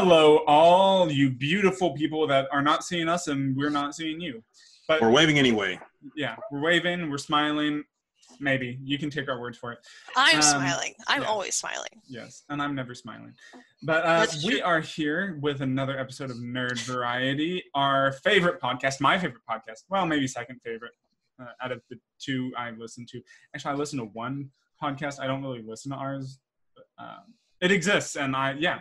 hello, all you beautiful people that are not seeing us and we're not seeing you. But we're waving anyway. Yeah, we're waving, we're smiling. Maybe. You can take our words for it. I'm smiling. I'm always smiling. Yes, and I'm never smiling. But we are here with another episode of Nerd Variety, our favorite podcast, my favorite podcast. Well, maybe second favorite out of the two I listen to. Actually, I listen to one podcast. I don't really listen to ours. But, it exists, and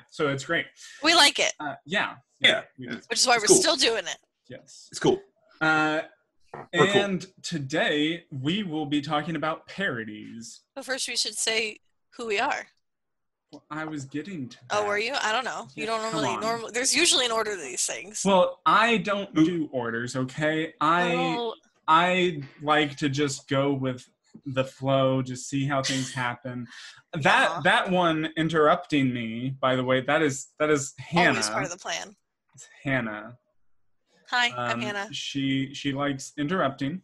so it's great. We like it. Yeah. Which is why we're still doing it. Yes. It's cool. And today we will be talking about parodies. But first we should say who we are. Well, I was getting to that. Oh, were you? I don't know. You don't normally there's usually an order to these things. Well, I don't do orders, okay? I like to just go with the flow, just see how things happen. That one interrupting me, by the way, that is Hannah. Always part of the plan. It's Hannah. Hi, I'm Hannah. She likes interrupting.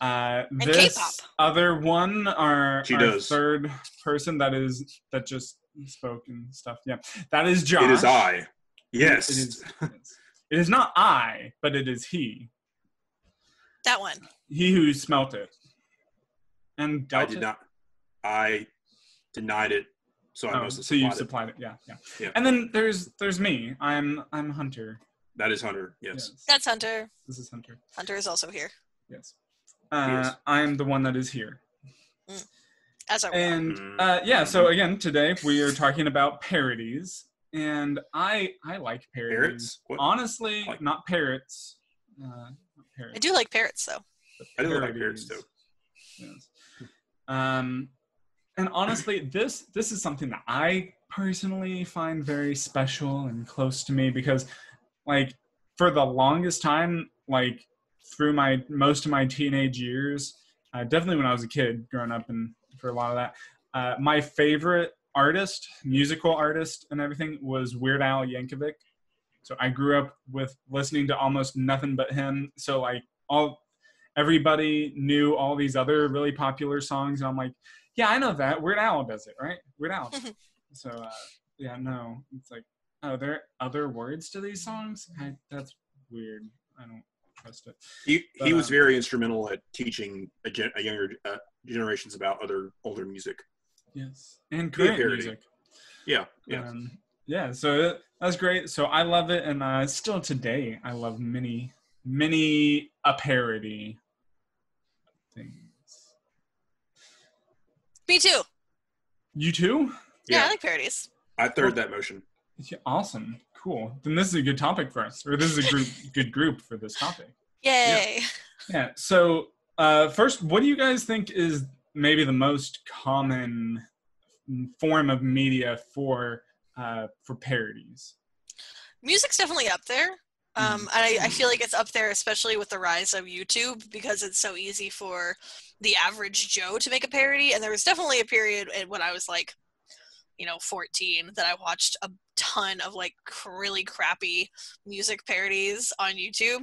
And this K-pop. Other one, our third person that just spoke and stuff. Yeah, that is Josh. It is I. Yes. It is not I, but it is he. That one. He who smelt it. And I did not. I denied it. So I must have so you supplied it. Yeah. And then there's me. I'm Hunter. That is Hunter, yes. That's Hunter. This is Hunter. Hunter is also here. Yes. I'm the one that is here. As are we. And so again, today we are talking about parodies. And I like parodies. Parrots? Honestly, not parrots. Not parrots. I do like parrots, though. I do like parrots, too. Yes. And honestly, this is something that I personally find very special and close to me because like for the longest time, like through most of my teenage years, definitely when I was a kid growing up and for a lot of that, my favorite artist, musical artist and everything was Weird Al Yankovic. So I grew up with listening to almost nothing but him. So like everybody knew all these other really popular songs. And I'm like, yeah, I know that. Weird Al does it, right? Weird Al. So it's like, oh, there are other words to these songs? That's weird. I don't trust it. He was very instrumental at teaching a younger generations about other older music. Yes. And current music. Yeah. So that's great. So I love it. And still today, I love many a parody things. Me too. You too? Yeah, I like parodies. I third that motion. Yeah, awesome. Cool. Then this is a good topic for us. Or this is a good group for this topic. Yay. Yeah. So first, what do you guys think is maybe the most common form of media for parodies? Music's definitely up there. I feel like it's up there, especially with the rise of YouTube, because it's so easy for the average Joe to make a parody. And there was definitely a period when I was like, 14 that I watched a ton of like really crappy music parodies on YouTube.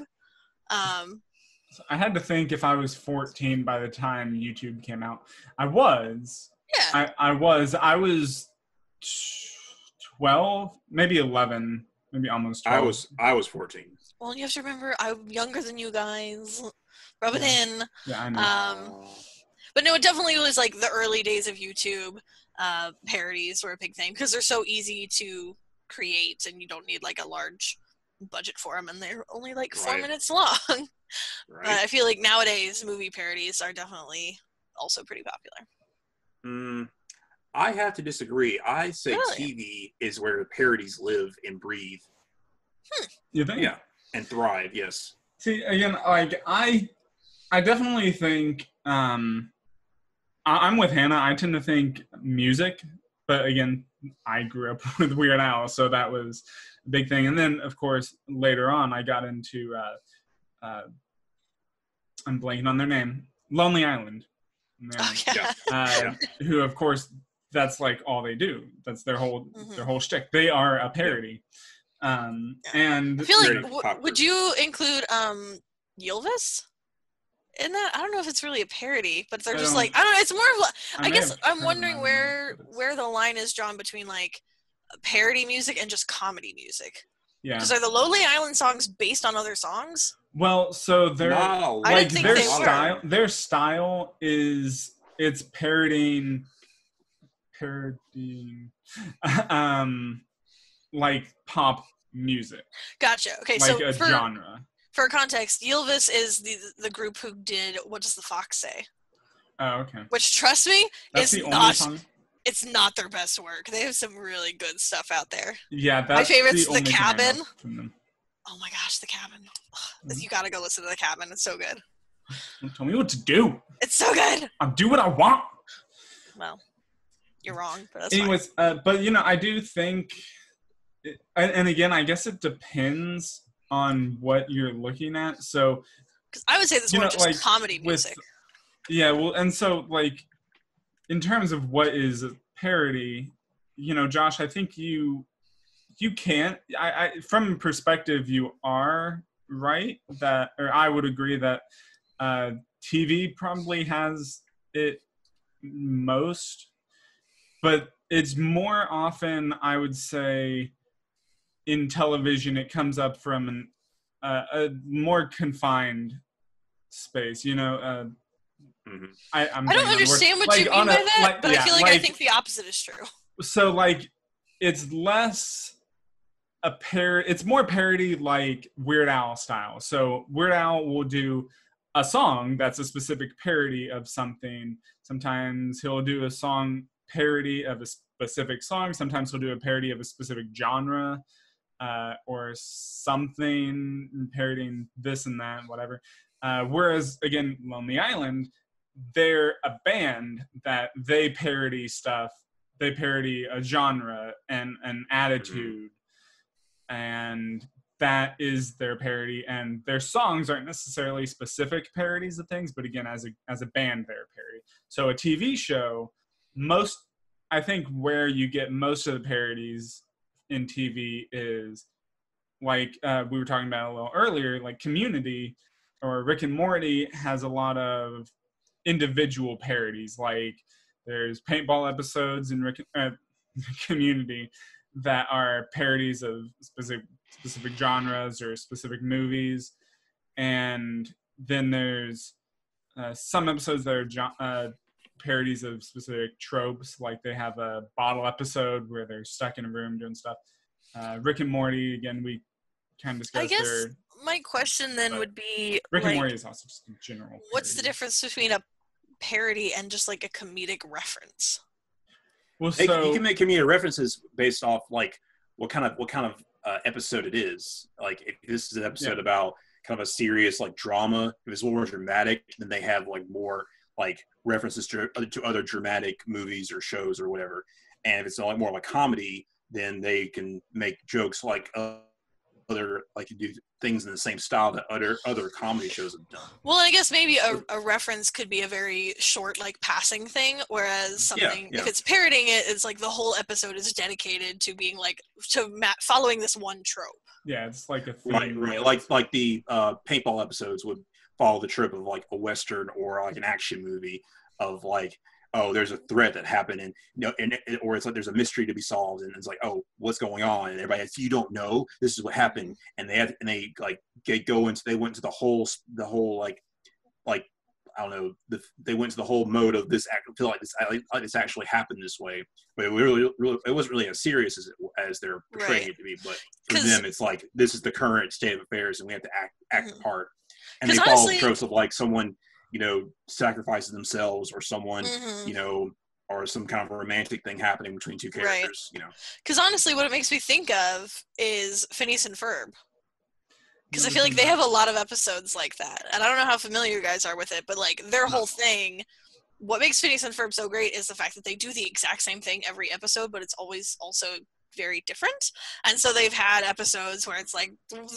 So I had to think if I was 14 by the time YouTube came out. I was. Yeah. I was 12, maybe 11, maybe almost 12. I was 14. Well, you have to remember, I'm younger than you guys. Rub it in. Yeah, I know. But no, it definitely was like the early days of YouTube. Parodies were a big thing because they're so easy to create and you don't need like a large budget for them and they're only like 4 minutes long. But I feel like nowadays movie parodies are definitely also pretty popular. I have to disagree. I say TV is where parodies live and breathe. You think? Yeah, and thrive, yes. See, again, like I definitely think I'm with Hannah. I tend to think music, but again, I grew up with Weird Al, so that was a big thing. And then, of course, later on, I got into, I'm blanking on their name, Lonely Island. Who, of course, that's like all they do. That's their whole shtick. They are a parody. And I feel like, would you include Ylvis in that? I don't know if it's really a parody, but they're just like, I don't know, it's more of I guess I'm wondering where the line is drawn between like parody music and just comedy music. Yeah. Because are the Lonely Island songs based on other songs? Well, so they're I didn't think their they style. were. Their style is it's parodying, like pop music. Gotcha. Okay, like so a genre. For context, Ylvis is the group who did What Does the Fox Say? Oh, okay. Which, trust me, That's is the only not. song? It's not their best work. They have some really good stuff out there. Yeah, that's my favorite's the only The thing I know Cabin. from them. Oh my gosh, The Cabin! You gotta go listen to The Cabin. It's so good. Don't tell me what to do. It's so good. I'll do what I want. Well, you're wrong, but that's anyways. But I do think, and again, I guess it depends on what you're looking at. So, because I would say this more just comedy music. Yeah, well, and so like, in terms of what is a parody, Josh, I think you can't. I from perspective, you are right that, or I would agree that TV probably has it most, but it's more often, I would say, in television, it comes up from a more confined space. I don't understand what you mean by that, but I feel like I think the opposite is true. So like, it's less it's more parody, like Weird Al style. So Weird Al will do a song that's a specific parody of something. Sometimes he'll do a song parody of a specific song. Sometimes he'll do a parody of a specific genre, or something, parodying this and that, whatever. Whereas, again, Lonely Island, they're a band that they parody stuff. They parody a genre and an attitude, and that is their parody. And their songs aren't necessarily specific parodies of things, but again, as a band, they're a parody. So a TV show, I think where you get most of the parodies in TV is like, we were talking about a little earlier, like Community or Rick and Morty has a lot of individual parodies. Like there's paintball episodes in Community that are parodies of specific genres or specific movies, and then there's some episodes that are parodies of specific tropes. Like they have a bottle episode where they're stuck in a room doing stuff. Rick and Morty, again, we kind of discussed. I guess my question then would be, Rick and Morty is also just a general parody. What's the difference between a parody and just like a comedic reference? Well, so you can make comedic references based off like what kind of episode it is. Like if this is an episode about kind of a serious like drama, if it's a little more dramatic, then they have like more like references to other dramatic movies or shows or whatever. And if it's like more of a comedy, then they can make jokes like do things in the same style that other comedy shows have done. Well, I guess maybe a reference could be a very short, like, passing thing, whereas something, if it's parodying it, it's like the whole episode is dedicated to being like, following this one trope. Yeah, it's like a theme. Right. Like the paintball episodes would follow the trope of like a Western or like an action movie of like, oh, there's a threat that happened, and or it's like there's a mystery to be solved, and it's like, oh, what's going on? And everybody, if you don't know, this is what happened, and they went into the whole like I don't know, they went to the whole mode of this act, feel like this actually happened this way, but it wasn't really as serious as they're portraying it to be. But for them, it's like this is the current state of affairs, and we have to act the part, and they follow the tropes of like someone, sacrifices themselves, or someone, or some kind of a romantic thing happening between two characters, Because honestly, what it makes me think of is Phineas and Ferb. Because I feel like they have a lot of episodes like that. And I don't know how familiar you guys are with it, but like their whole thing, what makes Phineas and Ferb so great is the fact that they do the exact same thing every episode, but it's always also very different. And so they've had episodes where it's like,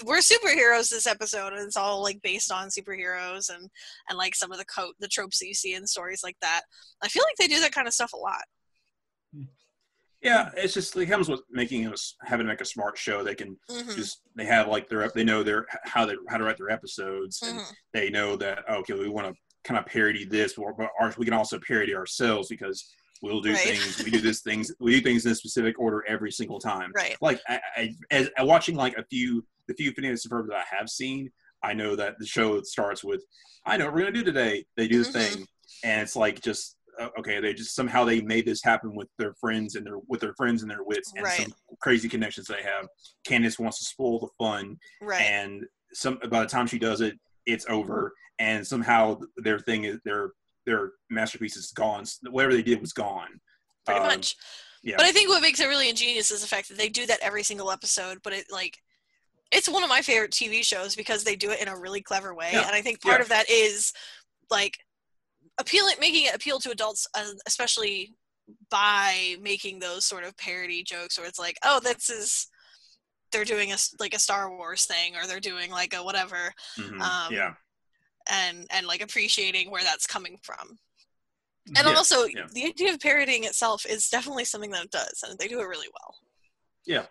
we're superheroes this episode, and it's all like based on superheroes and like some of the tropes that you see in stories like that. I feel like they do that kind of stuff a lot. Yeah, it's just, it comes with having like a smart show. They can they have like they know how to write their episodes, and they know that, okay, we want to kind of parody this, but we can also parody ourselves, because We'll do Right. things. We do things in a specific order every single time. Right. Like as watching like the few Phineas and Ferb that I have seen, I know that the show starts with, I know what we're gonna do today. They do this thing, and it's like just okay. They just somehow they made this happen with their friends and their wits and Right. some crazy connections they have. Candace wants to spoil the fun, Right. and by the time she does it, it's over, and somehow their thing is their masterpiece is gone. Whatever they did was gone. Pretty much. Yeah. But I think what makes it really ingenious is the fact that they do that every single episode, but it's one of my favorite TV shows because they do it in a really clever way. Yeah. And I think part of that is like making it appeal to adults, especially by making those sort of parody jokes where it's like, oh, they're doing a Star Wars thing, or they're doing like a whatever. Yeah. And like appreciating where that's coming from. And also the idea of parodying itself is definitely something that it does, and they do it really well. Yeah.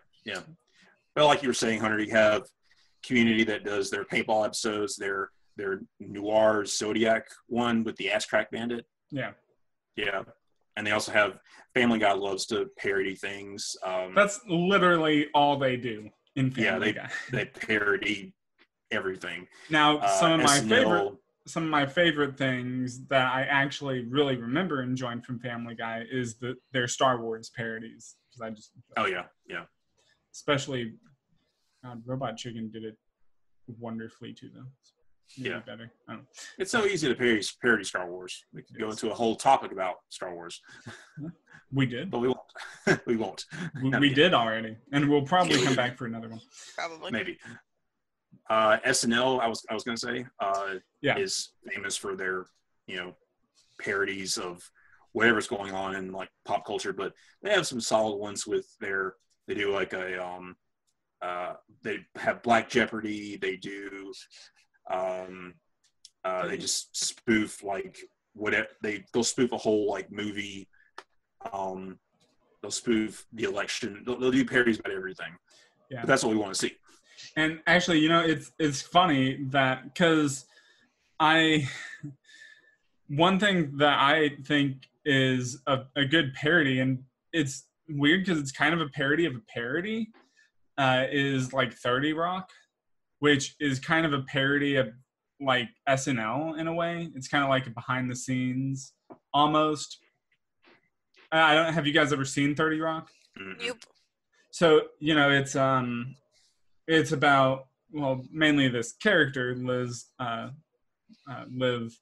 Well, like you were saying, Hunter, you have Community that does their paintball episodes, their noir Zodiac one with the Ass Crack Bandit. Yeah. And they also have Family Guy loves to parody things. That's literally all they do in Family Guy. They parody everything. Now, some of my SNL, favorite things that I actually really remember enjoying from Family Guy is their Star Wars parodies. Especially Robot Chicken did it wonderfully too, though. Maybe better. I don't know. It's so easy to parody Star Wars. We could go into a whole topic about Star Wars. We did. But we won't. We won't. We did already. And we'll probably come back for another one. Probably. Maybe. SNL, I was going to say, is famous for their, parodies of whatever's going on in like pop culture, but they have some solid ones with they do like they have Black Jeopardy. They do, they just spoof like whatever, they'll spoof a whole like movie. They'll spoof the election. They'll do parodies about everything. Yeah. But that's what we want to see. And actually, it's funny that because one thing that I think is a good parody, and it's weird because it's kind of a parody of a parody, is like 30 Rock, which is kind of a parody of like SNL in a way. It's kind of like a behind the scenes almost. Have you guys ever seen 30 Rock? Nope. So, it's about, mainly this character, Liz, Liz?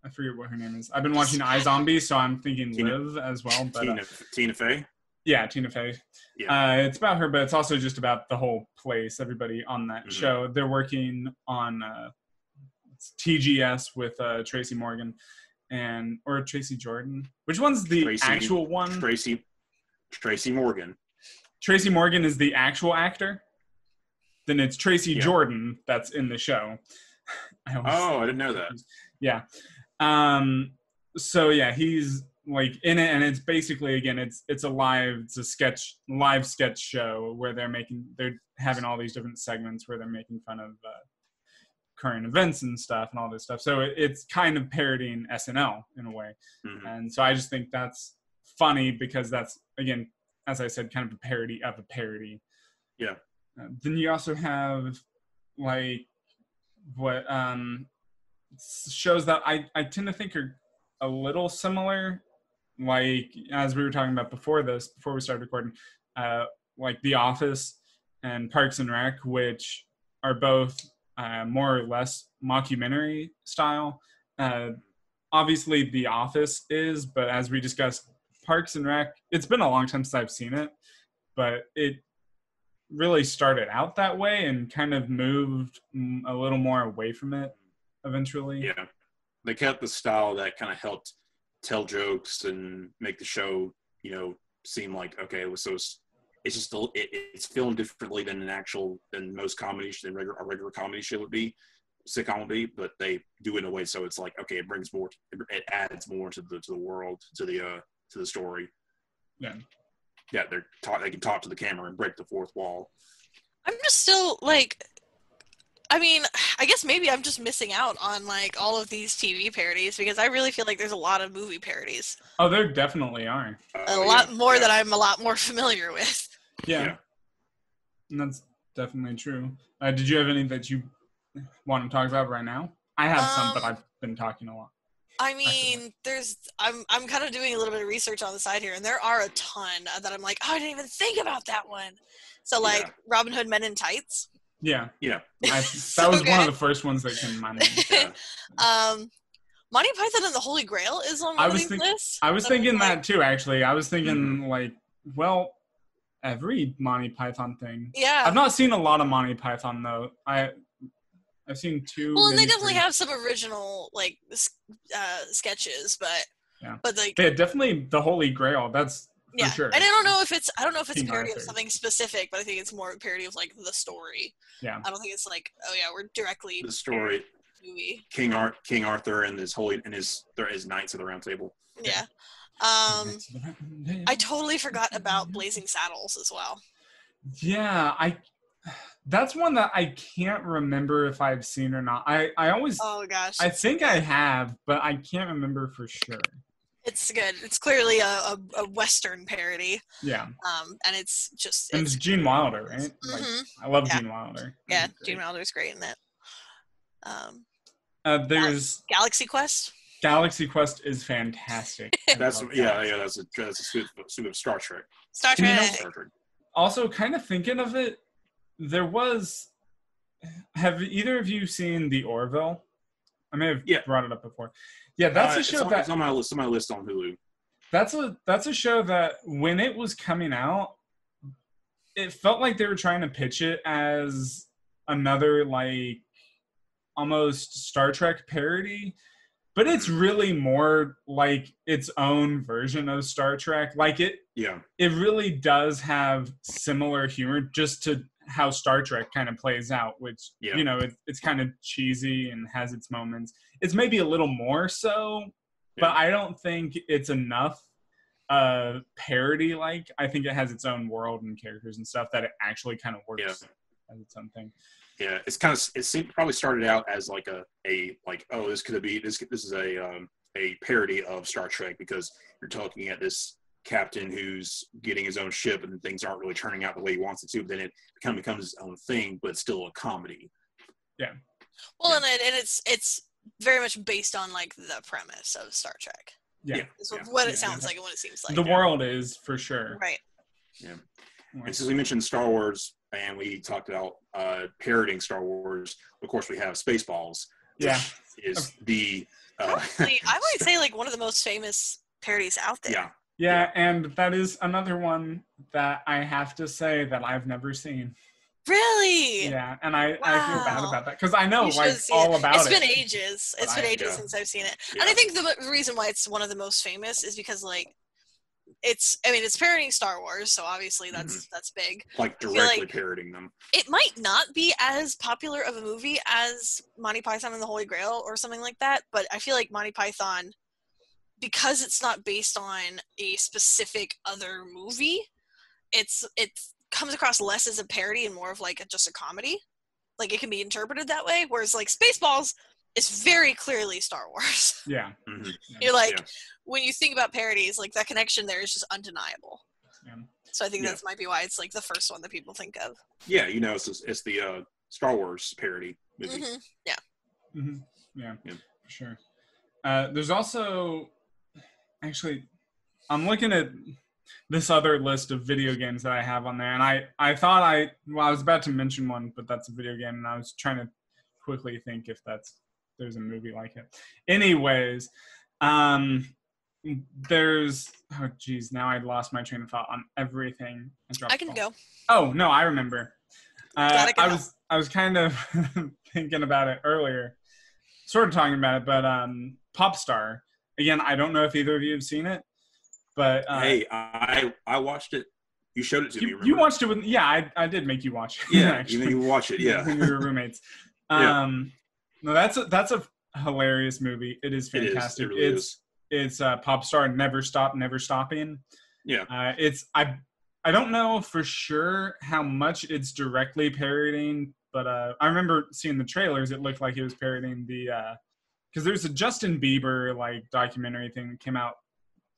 I forget what her name is. I've been watching iZombie, so I'm thinking Liv as well. But, Tina Fey? Yeah, Tina Fey. Yeah. It's about her, but it's also just about the whole place, everybody on that show. They're working on TGS with Tracy Morgan or Tracy Jordan. Which one's the actual one? Tracy Morgan. Tracy Morgan is the actual actor? Then it's Tracy Jordan that's in the show. I didn't know that. Yeah. So yeah, he's like in it, and it's basically, again, it's a live sketch show where they're having all these different segments where they're making fun of current events and stuff and all this stuff. So it's kind of parodying SNL in a way. And so I just think that's funny because that's, again, as I said, kind of a parody of a parody. Yeah. Then you also have like what shows that I tend to think are a little similar, like as we were talking about before we started recording, like The Office and Parks and Rec, which are both more or less mockumentary style. Obviously The Office is, but as we discussed, Parks and Rec, it's been a long time since I've seen it, but it really started out that way and kind of moved a little more away from it eventually. Yeah. They kept the style that kind of helped tell jokes and make the show, seem like, okay, so it's just it's filmed differently than most comedies, than a regular comedy show would be, sitcom would be, but they do it in a way so it's like, okay, it adds more to the world, to the story. Yeah. Yeah, they can talk to the camera and break the fourth wall. I'm just still like, I mean, I guess maybe I'm just missing out on like all of these TV parodies because I really feel like there's a lot of movie parodies. Oh, there definitely are. A lot more that I'm a lot more familiar with. Yeah. And that's definitely true. Did you have any that you want to talk about right now? I have some, but I've been talking a lot. I mean, I'm kind of doing a little bit of research on the side here, and there are a ton that I'm like, oh, I didn't even think about that one. So like Robin Hood Men in Tights. Yeah. So that was good. one of the first ones that came to my mind. Monty Python and the Holy Grail is on one of these lists. I was thinking that too, actually. I was thinking like, well, every Monty Python thing. Yeah. I've not seen a lot of Monty Python though. I've seen 2. Well, and they definitely have some original like sketches, but like definitely the Holy Grail. That's for sure. And I don't know if it's a parody of something specific, but I think it's more a parody of like the story. Yeah. I don't think it's like, oh yeah, we're directly the story. Movie. King Arthur and his Knights of the Round Table. Yeah. I totally forgot about Blazing Saddles as well. Yeah, that's one that I can't remember if I've seen or not. I always Oh gosh. I think I have, but I can't remember for sure. It's good. It's clearly a Western parody. Yeah. And it's just it's Gene Wilder, right? Like, I love Gene Wilder. Yeah, Gene Wilder's great in that. There's Galaxy Quest. Galaxy Quest is fantastic. That's a suit of Star Trek. Star Trek. Also, kind of thinking of it, there was. Have either of you seen The Orville? I may have brought it up before. Yeah, that's a show it's on my list. On my list on Hulu. That's a show that when it was coming out, it felt like they were trying to pitch it as another like almost Star Trek parody, but it's really more like its own version of Star Trek. Like it really does have similar humor just to how Star Trek kind of plays out, which you know it's kind of cheesy and has its moments. It's maybe a little more so, but I don't think it's enough parody. Like I think it has its own world and characters and stuff that it actually kind of works as its own thing. Yeah, it probably started out as like this is a parody of Star Trek because you're talking at this captain who's getting his own ship and things aren't really turning out the way he wants it to, but then it kind of becomes its own thing, but it's still a comedy. Yeah. Well, and it's very much based on like the premise of Star Trek. Yeah. What it sounds like and what it seems like. The world is for sure. Right. Yeah. And since we mentioned Star Wars and we talked about parodying Star Wars, of course we have Spaceballs. Yeah. Is the probably, I might say like one of the most famous parodies out there. Yeah, and that is another one that I have to say that I've never seen. Really? Yeah, and I feel bad about that because I know all about it. It's been ages. It's been ages since I've seen it. Yeah. And I think the reason why it's one of the most famous is because like it's parodying Star Wars, so obviously that's big. Like directly parodying them. It might not be as popular of a movie as Monty Python and the Holy Grail or something like that, but I feel like Monty Python, because it's not based on a specific other movie, it comes across less as a parody and more of like just a comedy. Like it can be interpreted that way, whereas like Spaceballs is very clearly Star Wars. Yeah. Mm-hmm. You're like, when you think about parodies, like that connection there is just undeniable. Yeah. So I think that might be why it's like the first one that people think of. Yeah, you know, it's the Star Wars parody movie. Mm-hmm. Yeah. Mm-hmm. Yeah, for sure. There's also, actually, I'm looking at this other list of video games that I have on there, and I thought I was about to mention one, but that's a video game, and I was trying to quickly think if there's a movie like it. Anyways, there's now I lost my train of thought on everything. I can go. Oh no, I remember. I was kind of thinking about it earlier, sort of talking about it, but Popstar. Again, I don't know if either of you have seen it, but hey, I watched it. You showed it to me. You watched it with I did make you watch it. Yeah, actually. you watch it. Yeah, we were roommates. No, that's a hilarious movie. It is fantastic. It really is. It's Popstar, Never Stop, Never Stopping. Yeah. I don't know for sure how much it's directly parodying but I remember seeing the trailers. It looked like he was parodying the because there's a Justin Bieber like documentary thing that came out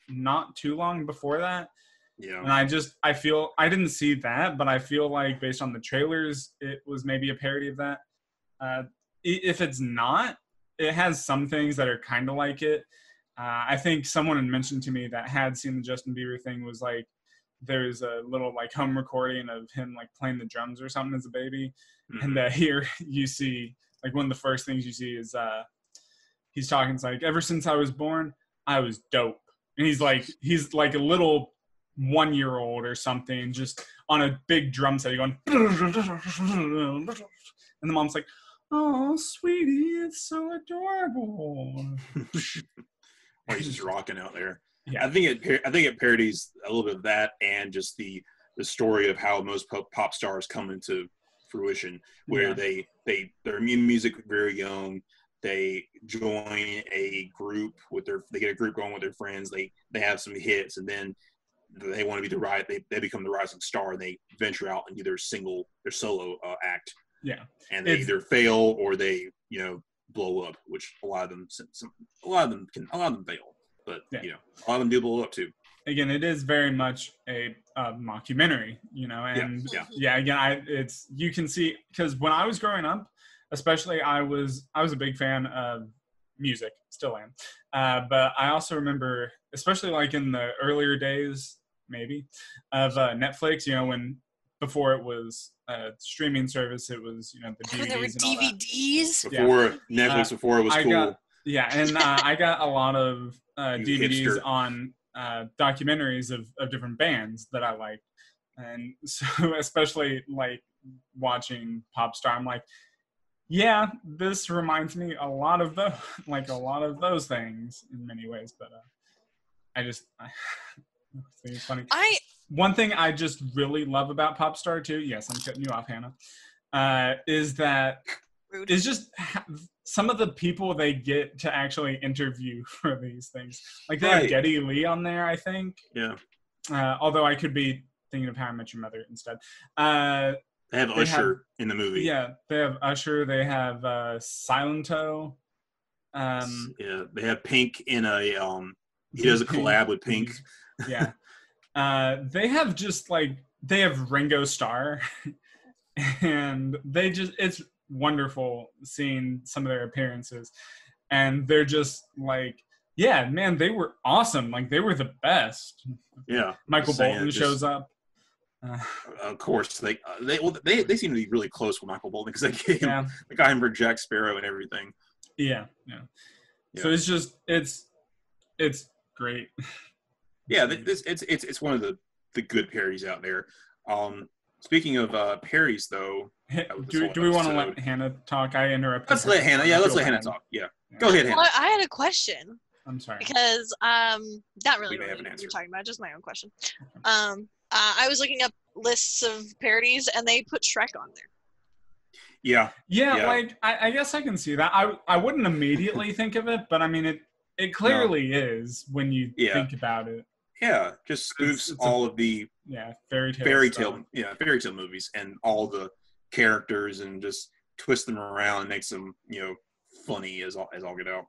not too long before that. Yeah. And I feel I didn't see that, but I feel like based on the trailers, it was maybe a parody of that. If it's not, it has some things that are kind of like it. I think someone had mentioned to me that had seen the Justin Bieber thing was like, there's a little like home recording of him like playing the drums or something as a baby. Mm-hmm. And here you see like one of the first things you see is he's talking. It's like, ever since I was born, I was dope. And he's like a little 1-year-old or something, just on a big drum set, going, and the mom's like, "Oh, sweetie, it's so adorable." Or he's just rocking out there. Yeah, I think it parodies a little bit of that, and just the story of how most pop stars come into fruition, where they're in music very young. They join a group they get a group going with their friends. They have some hits, and then they want to be they become the rising star, and they venture out and do their solo act. Yeah, and they either fail or they blow up, which a lot of them fail, but a lot of them do blow up too. Again, it is very much a mockumentary, and again, it's you can see, because when I was growing up, especially, I was a big fan of music, still am, but I also remember, especially like in the earlier days, maybe, of Netflix, when before it was a streaming service, it was the DVDs. There were DVDs before Netflix, before it was cool. And I got a lot of DVDs hipster. On documentaries of different bands that I liked, and so especially like watching Popstar, I'm like, yeah, this reminds me a lot of those things in many ways, but I think it's funny. One thing I just really love about Popstar too, yes, I'm cutting you off, Hannah, is that Rude. Is just some of the people they get to actually interview for these things. Like they have Geddy Lee on there, I think. Yeah. Although I could be thinking of How I Met Your Mother instead. They have Usher in the movie. Yeah, they have Usher. They have Silento. They have Pink in a he does a collab with Pink. Yeah. They have they have Ringo Starr, and it's wonderful seeing some of their appearances, and they're just like, yeah, man, they were awesome. Like they were the best. Yeah. Michael Bolton shows up. Of course, they seem to be really close with Michael Bolton, because they gave him the guy for Jack Sparrow and everything. Yeah. So it's just it's great. Yeah, it's one of the good parodies out there. Speaking of parodies, though, do we want to let Hannah talk? I interrupted. Let's let Hannah. Yeah, let's let Hannah talk. Yeah, go ahead, Hannah. Well, I had a question. I'm sorry. Because not really have an what answer. you're talking about, just my own question. I was looking up lists of parodies, and they put Shrek on there. Yeah. Like I guess I can see that. I wouldn't immediately think of it, but I mean it clearly is when you think about it. Yeah, just spoofs all of the fairy tale movies and all the characters, and just twist them around and makes them funny as all get out.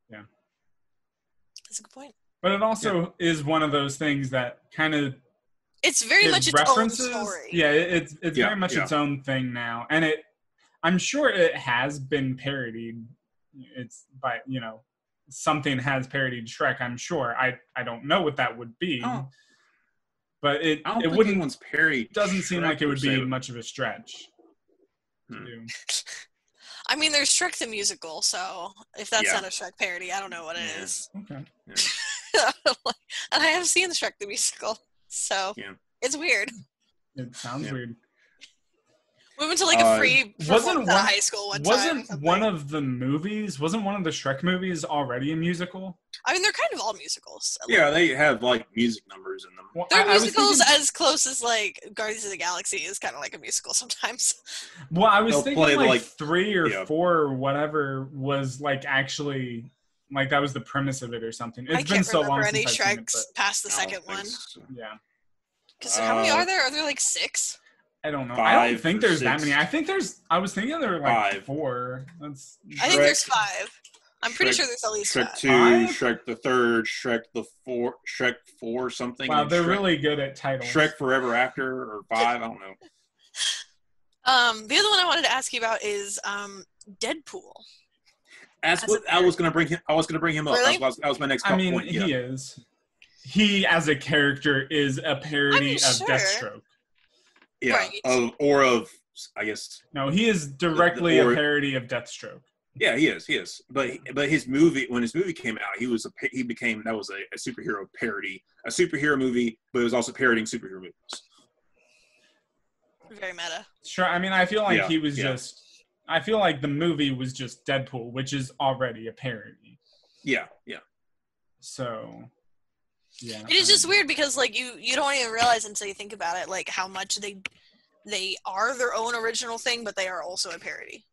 Yeah, that's a good point. But it also is one of those things that kind of it's very much its own story. Yeah, it's very much its own thing now, and I'm sure it has been parodied. It's by something has parodied Shrek, I'm sure. I don't know what that would be. But it wouldn't. Anyone's parodied. Doesn't seem like it would be much of a stretch. To do. I mean, there's Shrek the musical, so if that's not a Shrek parody, I don't know what it is. Okay. Yeah. And I have seen Shrek the musical, so it's weird. It sounds weird. We went to like a free performance at high school one time. Wasn't one of the Shrek movies already a musical? I mean, they're kind of all musicals. Yeah, they have like music numbers in them. Well, they're musicals as close as like Guardians of the Galaxy is kind of like a musical sometimes. Well, I was thinking like 3 or 4 or whatever was like actually like that was the premise of it or something. It's been so long since I've seen it, Shreks past the second one. So. Yeah. Because how many are there? Are there like 6? I don't know. I don't 5 think or there's that 6. many. I was thinking there were like 5. 4. That's I think there's Shrek- 5. I'm pretty Shrek- sure there's at least Shrek 5. 2, 5? Shrek the Third, Shrek the Four, Shrek 4 something. wow. And They're Shrek, really good at titles. Shrek Forever After or 5. I don't know. The other one I wanted to ask you about is Deadpool. That's As what a I was gonna bring him. I was gonna bring him up. Really? That was my next I mean, point. Yeah. he is. He as a character is a parody of sure. Deathstroke. Yeah. Right. Of I guess. No, he is directly or- a parody of Deathstroke. Yeah, he is. But his movie, when his movie came out, he became that was a superhero parody, a superhero movie, but it was also parodying superhero movies. Very meta. Sure. I mean, I feel like Yeah, he was yeah. just. I feel like the movie was just Deadpool, which is already a parody. Yeah. So, yeah. It is just weird because like you don't even realize until you think about it, like how much they are their own original thing, but they are also a parody.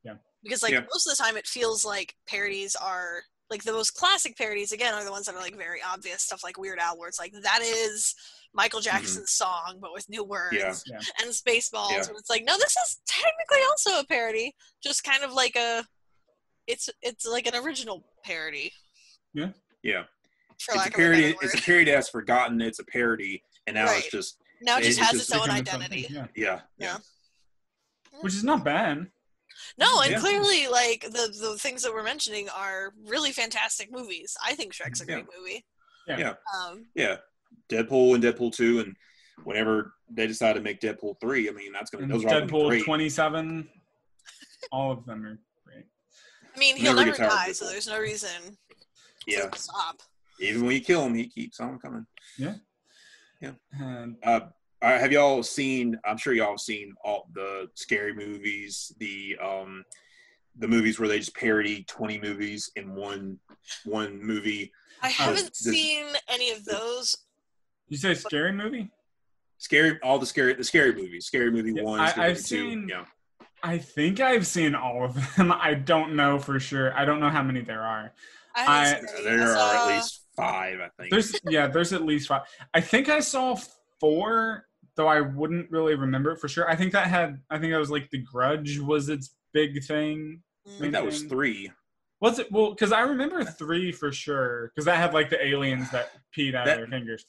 Yeah. Because like most of the time it feels like parodies are like the most classic parodies again are the ones that are like very obvious stuff like Weird Al where it's like that is Michael Jackson's song but with new words Yeah. and Spaceballs. Yeah. But it's like no, this is technically also a parody, just kind of like it's like an original parody. Yeah. For It's lack a of a parody. better It's a word. parody that's forgotten. It's a parody, and now it's just Now it just it's has just its own become its own identity. thing, yeah. yeah. Which is not bad. No, and Yeah. clearly, like the things that we're mentioning are really fantastic movies. I think Shrek's a great movie. Yeah. Yeah. Deadpool and Deadpool 2, and whenever they decide to make Deadpool 3, I mean those are all gonna be Deadpool great. 27. All of them are great. I mean, he'll Never never get tired of die, Deadpool. so there's no reason Yeah. to stop. Even when you kill him, he keeps on coming. Yeah. Yeah. And Have y'all seen? I'm sure y'all have seen all the scary movies, the movies where they just parody 20 movies in one movie. I haven't seen any of those. you say scary movie? All the scary movies. Scary Movie Yeah, 1, I've Scary Movie 2. seen- Yeah. I think I've seen all of them. I don't know for sure. I don't know how many there are. I haven't seen any. There I are saw- at least 5, I think. There's at least 5. I think I saw 4, though I wouldn't really remember it for sure. I think that was like The Grudge was its big thing. I think that was 3. Was it? Well, because I remember 3 for sure, because that had like the aliens that peed out of their fingers.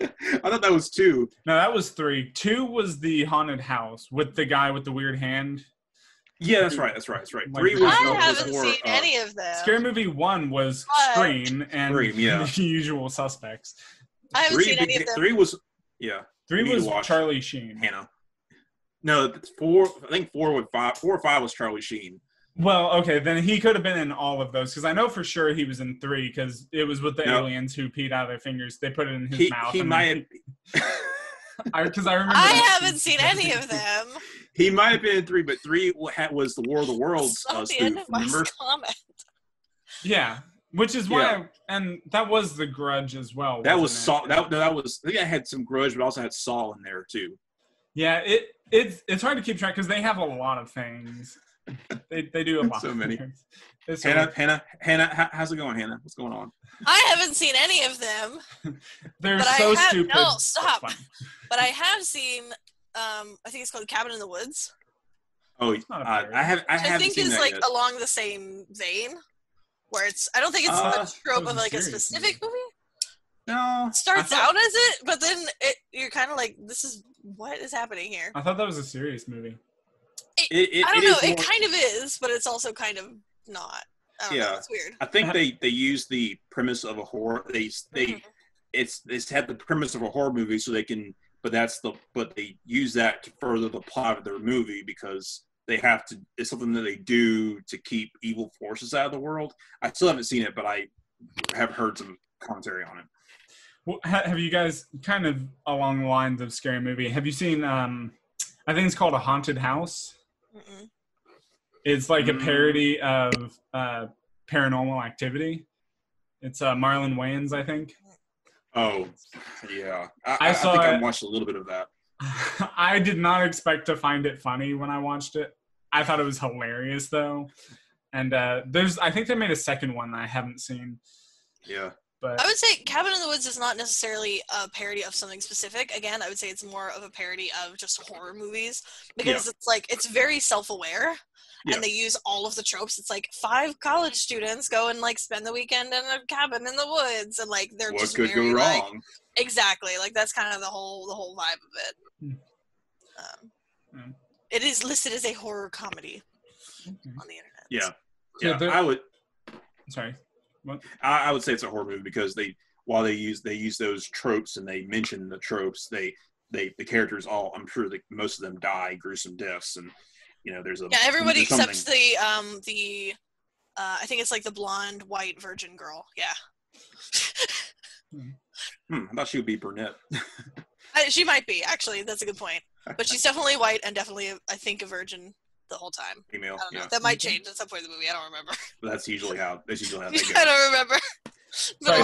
I thought that was 2. No, that was 3. 2 was the haunted house with the guy with the weird hand. Yeah, that's right. Like, 3 was I was haven't more, seen any of them. Scary Movie 1 was What? Scream and Scream, yeah. the usual suspects. I haven't 3 seen any of them. 3 was yeah. 3 need to was watch Charlie Sheen. Hannah. No, 4. I think 4 with 5. 4 or 5 was Charlie Sheen. Well, okay, then he could have been in all of those because I know for sure he was in 3 because it was with the aliens who peed out of their fingers. They put it in his mouth. He might have. Because I remember. I haven't seen any of them. He might have been in 3, but 3 was the War of the Worlds That's the end spoof. of my Remember? comment. Yeah, which is why, and that was The Grudge as well. That was wasn't Saw. it? That was. I think I had some Grudge, but also had Saw in there too. Yeah, it's hard to keep track because they have a lot of things. They do a lot. So many. It's Hannah, how's it going, Hannah? What's going on? I haven't seen any of them. They're But so I have, stupid. No, It's stop. fun. But I have seen. I think it's called Cabin in the Woods. Oh, not a parody. I I haven't think seen is that like yet. along the same vein, where it's. I don't think it's Uh, the trope that was of a like a serious specific movie. No, It starts I thought- out as it, but then you're kind of like, this is what is happening here. I thought that was a serious movie. It I don't it know. is It more- kind of is, but it's also kind of not. I don't know. Yeah. It's weird. I think they use the premise of a horror. Mhm. It's had the premise of a horror movie, so they can. But they use that to further the plot of their movie because they have to. It's something that they do to keep evil forces out of the world. I still haven't seen it, but I have heard some commentary on it. Well, have you guys kind of along the lines of Scary Movie? Have you seen? I think it's called A Haunted House. Mm-mm. It's like a parody of Paranormal Activity. It's Marlon Wayans, I think. Oh, yeah. I I saw think I it. watched a little bit of that. I did not expect to find it funny when I watched it. I thought it was hilarious though. And I think they made a second one that I haven't seen. Yeah. But I would say Cabin in the Woods is not necessarily a parody of something specific. Again, I would say it's more of a parody of just horror movies because it's like it's very self-aware and they use all of the tropes. It's like 5 college students go and like spend the weekend in a cabin in the woods and like they're just could very go like wrong? exactly like that's kind of the whole vibe of it. It is listed as a horror comedy on the internet. Yeah, So I would. Sorry. What? I would say it's a horror movie because while they use those tropes and they mention the tropes, the characters all, I'm sure that most of them die gruesome deaths, and there's a everybody there's except the I think it's like the blonde white virgin girl. Yeah. I thought she would be brunette. She might be actually. That's a good point. But she's definitely white and definitely I think a virgin the whole time. Female. I don't know. That might change at some point in the movie. I don't remember. That's usually how they go. I don't remember. Sorry,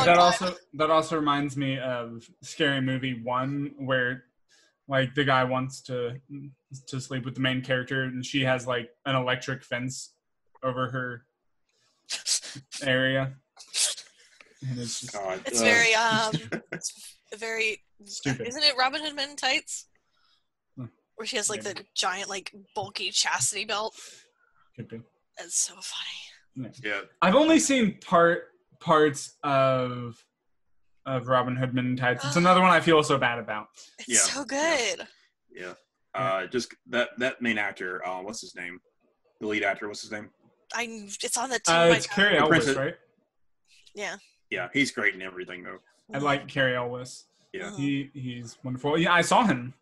that also reminds me of Scary Movie 1, where like the guy wants to sleep with the main character, and she has like an electric fence over her area, and it's just it's very it's very stupid. Isn't it Robin Hood Men in Tights? Where she has like the giant, like bulky chastity belt. Could be. That's so funny. Yeah. I've only seen parts of Robin Hood Men in Tights. It's another one I feel so bad about. It's so good. Yeah. Just that main actor. What's his name? The lead actor. What's his name? It's on the tip. It's Carrie Elwes, right? Yeah. Yeah, he's great in everything though. I like Carrie Elwes. Yeah. He's wonderful. Yeah, I saw him.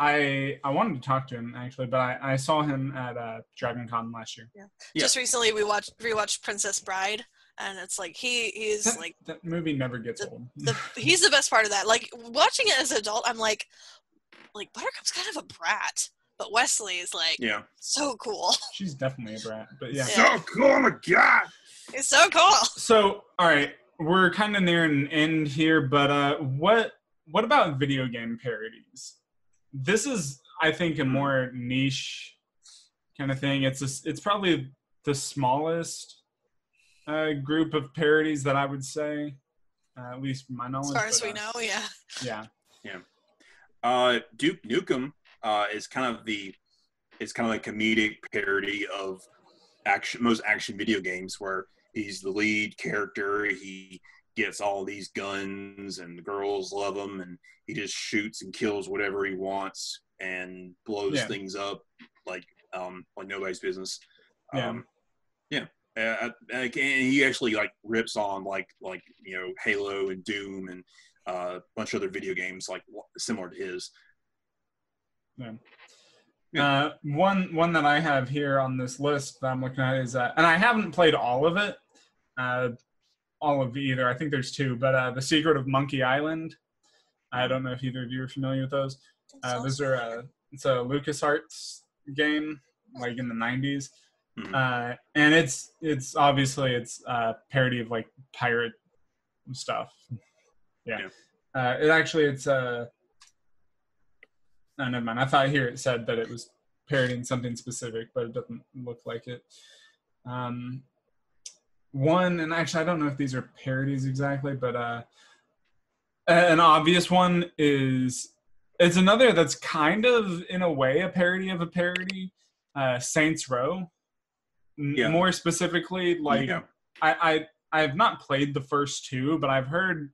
I wanted to talk to him actually, but I saw him at Dragon Con last year. Yeah. Just recently we rewatched Princess Bride, and it's like he's that movie never gets old. He's the best part of that. Like watching it as an adult, I'm like Buttercup's kind of a brat, but Wesley is like so cool. She's definitely a brat, but so cool. Oh my god, it's so cool. So all right, we're kind of near an end here, but what about video game parodies? This is, I think, a more niche kind of thing. It's probably the smallest group of parodies that I would say, at least from my knowledge. As far as we know, yeah. Duke Nukem is kind of the comedic parody of most action video games, where he's the lead character. He gets all these guns and the girls love him, and he just shoots and kills whatever he wants and blows things up like nobody's business. And he actually like rips on like Halo and Doom and a bunch of other video games like similar to his. One that I have here on this list that I'm looking at is and I haven't played all of it. All of either. I think there's 2, but The Secret of Monkey Island. I don't know if either of you are familiar with those. Those are it's a LucasArts game, like in the 90s, and it's obviously it's a parody of like pirate stuff. It actually it's no, never mind. I thought here it said that it was parodying something specific, but it doesn't look like it. One, and actually I don't know if these are parodies exactly, but an obvious one is, it's another that's kind of in a way a parody of a parody, Saints Row. More specifically, like I have not played the first 2, but I've heard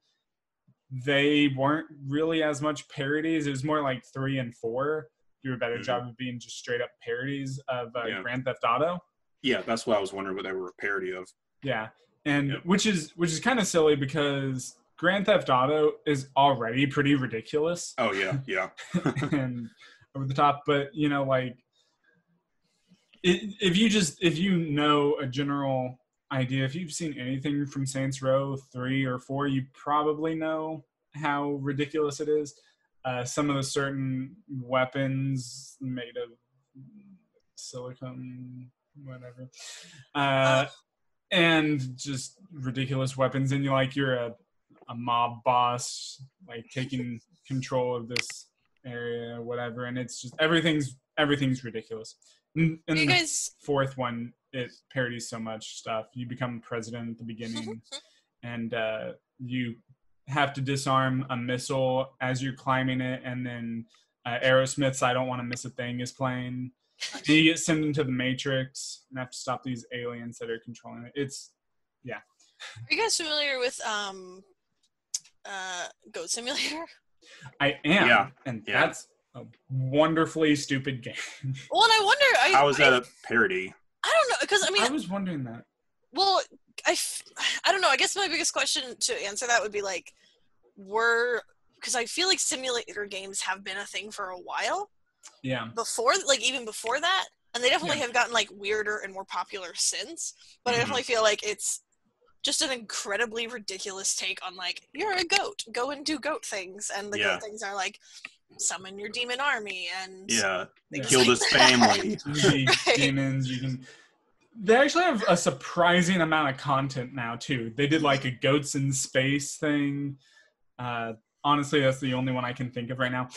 they weren't really as much parodies. It was more like 3 and 4 do a better job of being just straight up parodies of Grand Theft Auto. Yeah, that's what I was wondering what they were a parody of. Yeah, and which is kind of silly because Grand Theft Auto is already pretty ridiculous. Oh yeah. And over the top, but like if you know a general idea, if you've seen anything from Saints Row 3 or 4, you probably know how ridiculous it is. Some of the certain weapons made of silicone, whatever, and just ridiculous weapons, and you're a mob boss, like taking control of this area, whatever, and it's just everything's ridiculous. And you guys, the 4th one, it parodies so much stuff. You become president at the beginning, and you have to disarm a missile as you're climbing it, and then Aerosmith's "I Don't Want to Miss a Thing" is playing. And you get sent into the Matrix and have to stop these aliens that are controlling it. It's, yeah. Are you guys familiar with Goat Simulator? I am, Yeah. and Yeah. that's a wonderfully stupid game. Well, and I wonder. How is that a parody? I don't know, because I mean, I was wondering that. well, I don't know. I guess my biggest question to answer that would be like, because I feel like simulator games have been a thing for a while. Yeah. Even before that, and they definitely have gotten like weirder and more popular since. But I definitely feel like it's just an incredibly ridiculous take on like, you're a goat, go and do goat things, and the goat things are like, summon your demon army and kill like this family. Demons, you can. They actually have a surprising amount of content now too. They did like a goats in space thing. Honestly, that's the only one I can think of right now.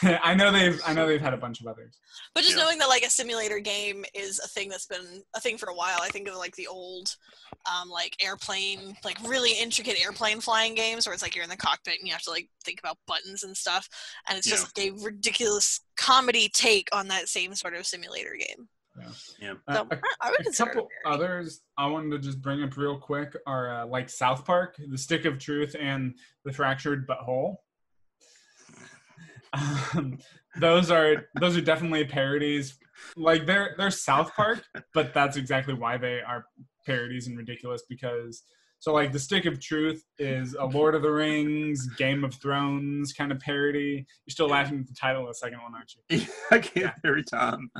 I know they've had a bunch of others. But just knowing that like a simulator game is a thing that's been a thing for a while, I think of like the old like airplane, like really intricate airplane flying games where it's like you're in the cockpit and you have to like think about buttons and stuff, and it's just like a ridiculous comedy take on that same sort of simulator game. Yeah. So, I would a consider couple others I wanted to just bring up real quick are like South Park, The Stick of Truth, and The Fractured But Whole. Those are definitely parodies. Like they're South Park, but that's exactly why they are parodies and ridiculous, because so like The Stick of Truth is a Lord of the Rings, Game of Thrones kind of parody. You're still laughing at the title of the second one, aren't you? I can't every time.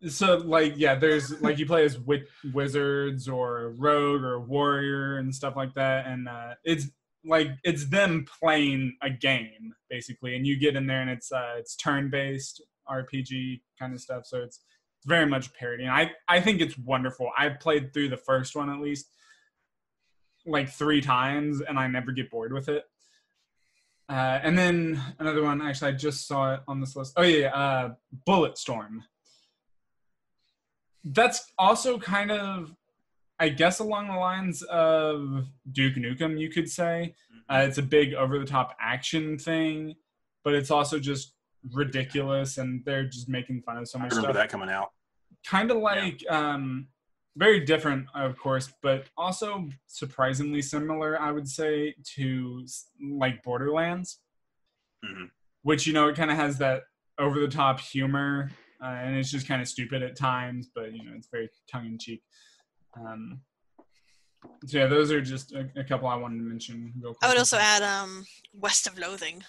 So like there's like you play as wizards or rogue or warrior and stuff like that, and it's them playing a game basically, and you get in there and it's turn-based RPG kind of stuff, so it's very much parody, and I think it's wonderful. I've played through the first one at least like 3 times, and I never get bored with it. And then another one, actually I just saw it on this list. Bulletstorm. That's also kind of, I guess, along the lines of Duke Nukem, you could say. It's a big over-the-top action thing, but it's also just ridiculous, and they're just making fun of so much stuff. I remember that coming out. Kind of like, very different, of course, but also surprisingly similar, I would say, to like Borderlands, which, it kind of has that over-the-top humor. And it's just kind of stupid at times, but it's very tongue-in-cheek. So yeah, those are just a couple I wanted to mention real quick. I would also add West of Loathing,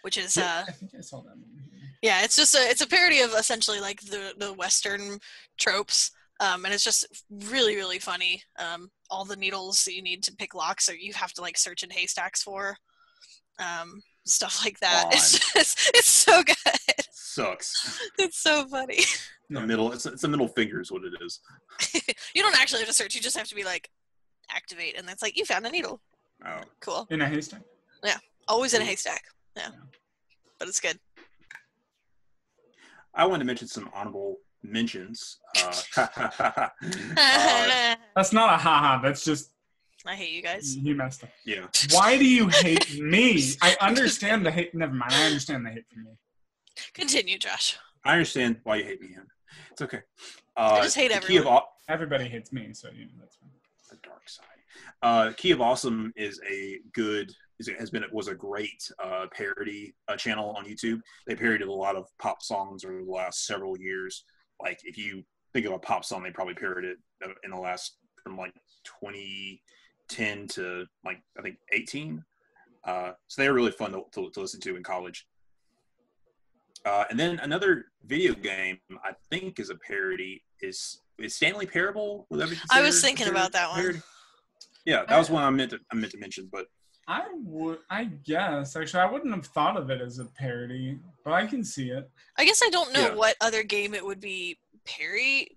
which is I think I saw that movie. Yeah, it's just it's a parody of essentially like the Western tropes, and it's just really, really funny. All the needles that you need to pick locks, or you have to like search in haystacks for, stuff like that. It's so good. Sucks. It's so funny. It's a middle finger is what it is. You don't actually have to search. You just have to be like, activate, and it's like, you found a needle. Oh, cool. In a haystack? Yeah, always in a haystack. Yeah. But it's good. I wanted to mention some honorable mentions. That's not a haha. That's just. I hate you guys. You messed up. Yeah. Why do you hate me? I understand the hate. Never mind. I understand the hate from you. Continue, Josh. I understand why you hate me, Ian. It's okay. I just hate everyone. Everybody hates me, so that's fine. The dark side. Key of Awesome was a great parody channel on YouTube. They parodied a lot of pop songs over the last several years. Like if you think of a pop song, they probably parodied it in the last from like 2010 to like I think 18. So they were really fun to listen to in college. And then another video game I think is a parody is Stanley Parable. Would that be I was thinking about that one. Parody? Yeah, that was one I meant to mention, but I guess actually I wouldn't have thought of it as a parody, but I can see it. I guess I don't know what other game it would be parodying.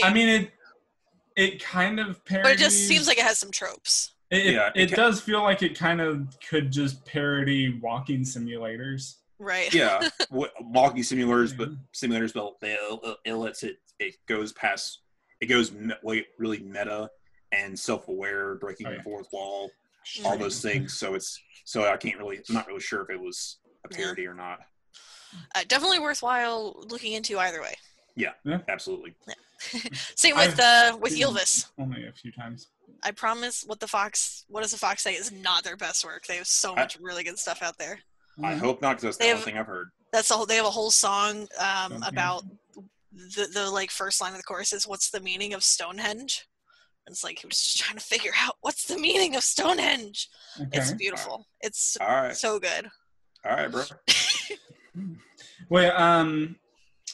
I mean it kind of parodies, but it just seems like it has some tropes. It does feel like it kind of could just parody walking simulators. Right. Yeah, walking simulators, but it goes past it goes really meta and self-aware, breaking the fourth wall, all those things. So I'm not really sure if it was a parody or not. Definitely worthwhile looking into either way. Yeah. Absolutely. Yeah. Same with Ylvis. Only a few times. I promise what does the Fox say is not their best work. They have so much really good stuff out there. I hope not, because that's the only thing I've heard. They have a whole song about the like first line of the chorus is, "What's the meaning of Stonehenge?" And it's like he was just trying to figure out what's the meaning of Stonehenge. Okay. It's beautiful. It's so good. All right, bro. Wait,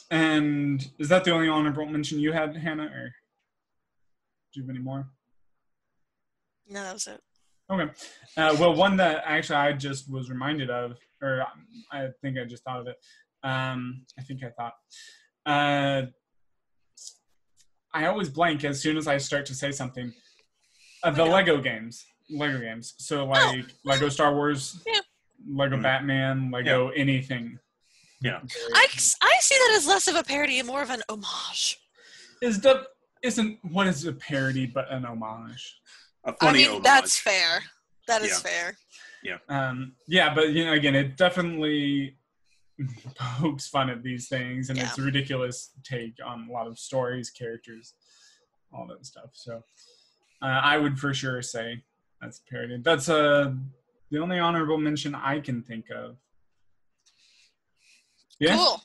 and is that the only honorable mention you had, Hannah, or do you have any more? No, that was it. Okay. Well, one that actually I just was reminded of, or I think I just thought of it. I always blank as soon as I start to say something. The Lego games. So like Lego Star Wars, Lego Batman, Lego anything. Yeah. I see that as less of a parody and more of an homage. What is a parody but an homage? A funny homage. That's fair. That is fair. Yeah. But again, it definitely pokes fun at these things, and it's a ridiculous take on a lot of stories, characters, all that stuff. So I would for sure say that's a parody. That's the only honorable mention I can think of. Yeah. Cool.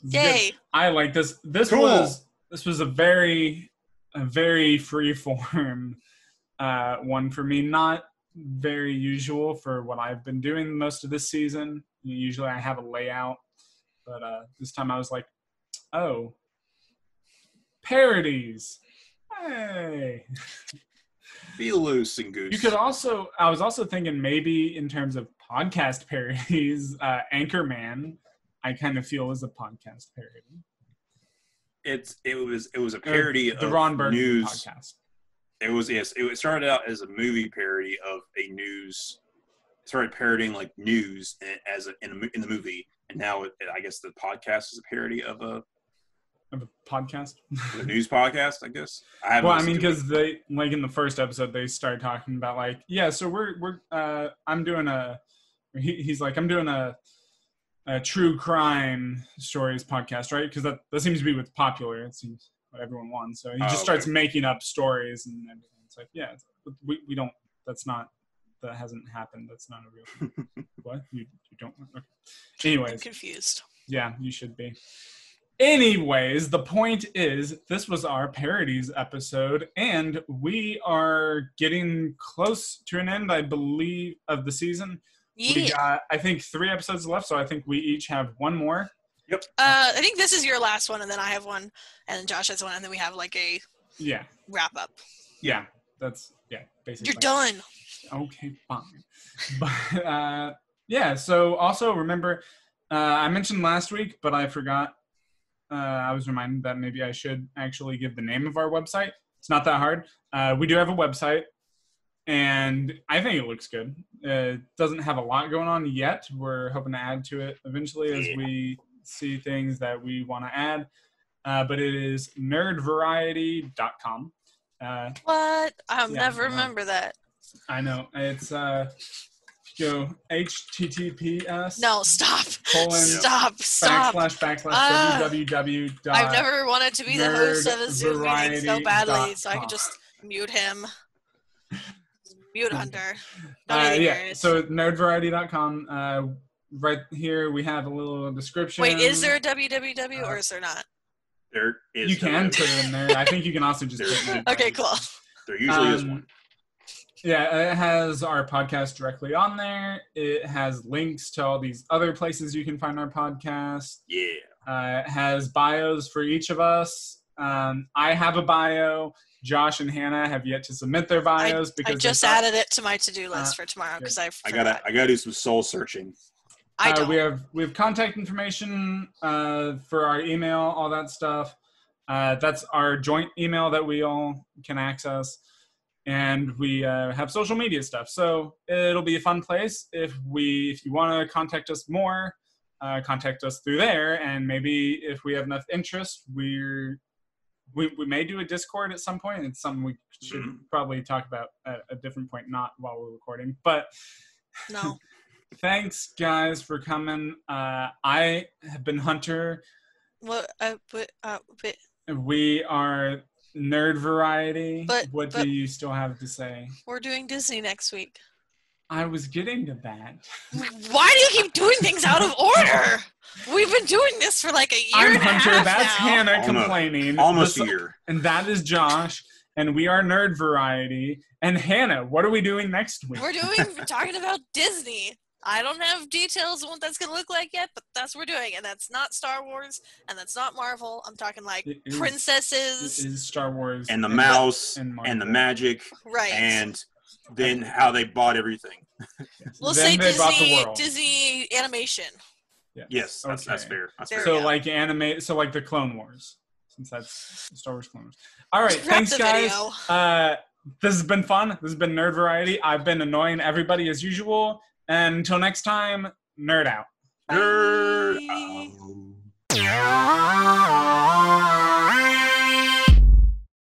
Yay. Good. I like this. This was a very free form one for me. Not very usual for what I've been doing most of this season. Usually I have a layout, but this time I was like, oh, parodies. Hey. Be loose and goose. I was also thinking maybe in terms of podcast parodies, Anchorman, I kind of feel is a podcast parody. It was a parody of the Ron Burgundy news podcast. It was it started out as a movie parody of a news. It started parodying like news in the movie, and now I guess the podcast is a parody of a podcast, a news podcast. I guess. Because they like in the first episode they started talking about like so we're I'm doing he's like I'm doing a true crime stories podcast, right? Because that seems to be what's popular. It seems what everyone wants. So he just starts making up stories and everything. It's like, we don't. That hasn't happened. That's not a real thing. What? You don't? Okay. Anyways. I'm confused. Yeah, you should be. Anyways, the point is, this was our parodies episode, and we are getting close to an end, I believe, of the season. Yeah. We got, I think, 3 episodes left, so I think we each have one more. Yep. I think this is your last one, and then I have one, and then Josh has one, and then we have like a wrap up. Yeah, that's basically. You're done. Okay, fine. But so also remember, I mentioned last week, but I forgot. I was reminded that maybe I should actually give the name of our website. It's not that hard. We do have a website. And I think it looks good. It doesn't have a lot going on yet. We're hoping to add to it eventually as we see things that we want to add. But it is nerdvariety.com. What? I'll never remember that. I know. It's go HTTPS. No, stop. Stop. www. I've never wanted to be the host of a Zoom meeting so badly, so I could just mute him. Mute Hunter. So nerdvariety.com. Right here we have a little description. Wait, is there a www or is there not? There is. You can put it in there. I think you can also just put it. Okay, cool. There usually is one. Yeah, it has our podcast directly on there. It has links to all these other places you can find our podcast. Yeah. It has bios for each of us. I have a bio. Josh and Hannah have yet to submit their bios because I just added it to my to-do list for tomorrow because I gotta do some soul searching. I don't. We have contact information for our email, all that stuff. That's our joint email that we all can access, and we have social media stuff. So it'll be a fun place. If you want to contact us more, contact us through there, and maybe if we have enough interest, we're we may do a Discord at some point. It's something we should probably talk about at a different point, not while we're recording. But No. thanks, guys, for coming. I have been Hunter. What? We are Nerd Variety. But do you still have to say? We're doing Disney next week. I was getting to that. Why do you keep doing things out of order? We've been doing this for like a year and Hunter, a half that's now. Hannah complaining. Almost a year. And that is Josh. And we are Nerd Variety. And Hannah, what are we doing next week? We're talking about Disney. I don't have details on what that's going to look like yet, but that's what we're doing. And that's not Star Wars, and that's not Marvel. I'm talking like princesses. It is Star Wars. And the mouse, and the magic. Right. And then how they bought everything. We'll then say Disney animation. Yes, that's fair. That's fair. So like the Clone Wars, since that's Star Wars Clone Wars. All right, thanks guys. This has been fun. This has been Nerd Variety. I've been annoying everybody as usual. And until next time, nerd out. Bye. Nerd out.